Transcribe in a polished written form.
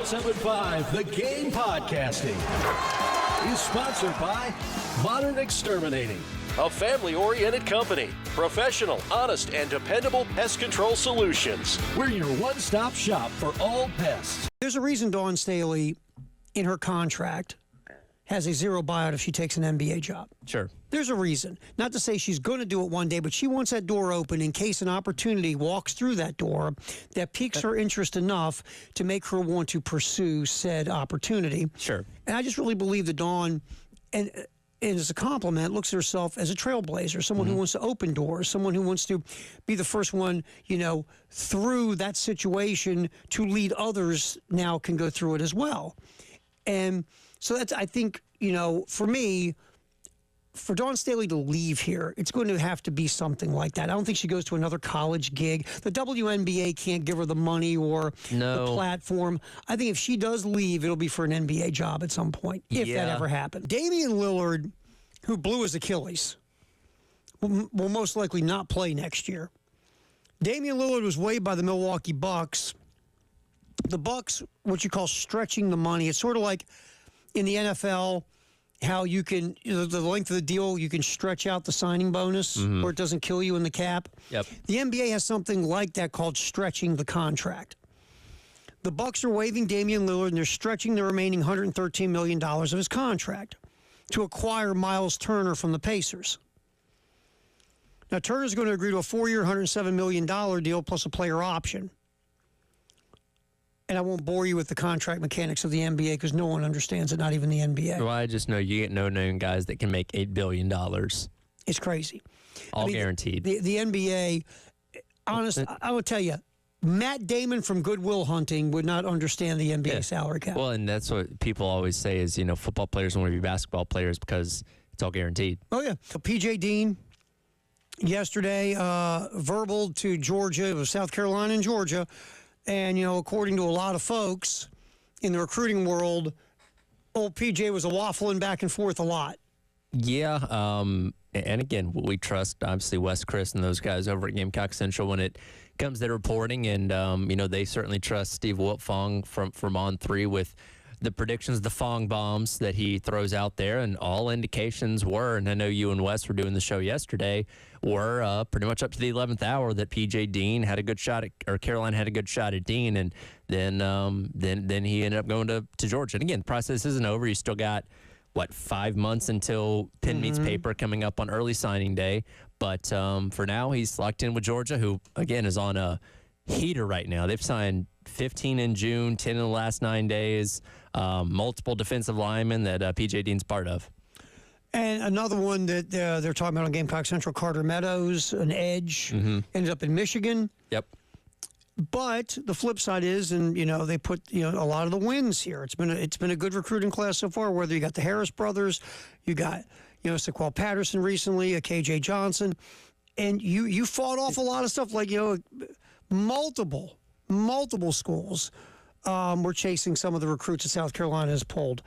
107.5, The Game Podcasting is sponsored by Modern Exterminating, a family-oriented company. Professional, honest, and dependable pest control solutions. We're your one-stop shop for all pests. There's a reason Dawn Staley, in her contract, has a zero buyout if she takes an NBA job. Sure. There's a reason. Not to say she's going to do it one day, but she wants that door open in case an opportunity walks through that door that piques her interest enough to make her want to pursue said opportunity. Sure. And I just really believe that Dawn, and as a compliment, looks at herself as a trailblazer, someone who wants to open doors, someone who wants to be the first one, through that situation to lead others now can go through it as well. And so that's, I think, for me, for Dawn Staley to leave here, it's going to have to be something like that. I don't think she goes to another college gig. The WNBA can't give her the money or the platform. I think if she does leave, it'll be for an NBA job at some point, if that ever happened. Damian Lillard, who blew his Achilles, will most likely not play next year. Damian Lillard was waived by the Milwaukee Bucks. The Bucks, what you call stretching the money, it's sort of like in the NFL, how you can, the length of the deal, you can stretch out the signing bonus where it doesn't kill you in the cap. Yep. The NBA has something like that called stretching the contract. The Bucks are waiving Damian Lillard, and they're stretching the remaining $113 million of his contract to acquire Miles Turner from the Pacers. Now, Turner's going to agree to a 4-year, $107 million deal plus a player option. And I won't bore you with the contract mechanics of the NBA because no one understands it, not even the NBA. Well, I just know you get no-name guys that can make $8 billion. It's crazy. All guaranteed. The NBA, honest, I will tell you, Matt Damon from Goodwill Hunting would not understand the NBA salary cap. Well, and that's what people always say is, football players want to be basketball players because it's all guaranteed. Oh, yeah. So P.J. Dean yesterday verbal to Georgia. It was South Carolina and Georgia. And, according to a lot of folks in the recruiting world, old PJ was a waffling back and forth a lot. Yeah. And again, we trust, obviously, Wes Chris and those guys over at Gamecock Central when it comes to reporting. And, they certainly trust Steve Wiltfong from On3 with the predictions, the Fong bombs that he throws out there. And all indications were, and I know you and Wes were doing the show yesterday, were pretty much up to the 11th hour that P.J. Dean had a good shot at, or Caroline had a good shot at Dean. And then he ended up going to Georgia. And again, the process isn't over. You still got, 5 months until pen meets paper coming up on early signing day. But for now, he's locked in with Georgia, who, again, is on a heater right now. They've signed 15 in June, 10 in the last 9 days, multiple defensive linemen that P.J. Dean's part of. And another one that they're talking about on Gamecock Central, Carter Meadows, an edge, ended up in Michigan. Yep. But the flip side is, and they put a lot of the wins here. It's been a good recruiting class so far. Whether you got the Harris brothers, you got Saquel Patterson recently, a KJ Johnson, and you fought off a lot of stuff like multiple schools were chasing some of the recruits that South Carolina has pulled.